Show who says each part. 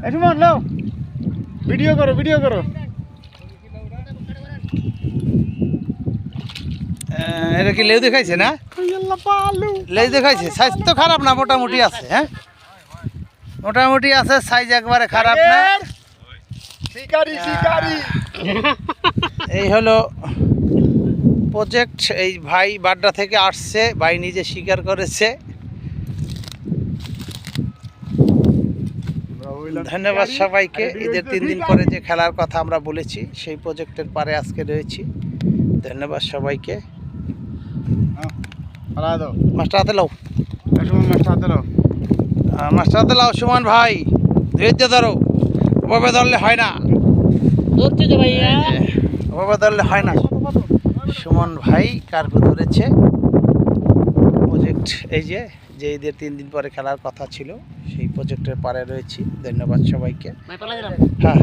Speaker 1: সুমন নাও, video করো video করো।
Speaker 2: এটা কি লেউ দেখাইছে না? লেউ দেখাইছে, সাইজ তো খারাপ না, মোটামুটি আছে। হ্যাঁ মোটামুটি আছে, সাইজ একবারে খারাপ না।
Speaker 1: শিকারি শিকারি।
Speaker 2: এই হলো প্রজেক্ট। এই ভাই বাড্ডা থেকে আসছে, ভাই নিজে স্বীকার করেছে। ধন্যবাদ সবাইকে। ঈদের 3 দিন পরে যে খেলার কথা আমরা বলেছি, সেই প্রজেক্টের পারে আজকে রয়েছি। ধন্যবাদ সবাইকে। মাস্টার হাতে লাও,
Speaker 1: মাস্টার হাতে নাও।
Speaker 2: মাস্টার হাতে লাও। সুমন ভাই ধৈর্য ধরো, ওভাবে ধরলে হয় না, ওভাবে ধরলে হয় না। সুমন ভাই কার্গো ধরেছে। প্রজেক্ট এই যে ঈদের 3 দিন পরে খেলার কথা ছিল, সেই প্রজেক্টের পারে রয়েছি। ধন্যবাদ সবাইকে। হ্যাঁ।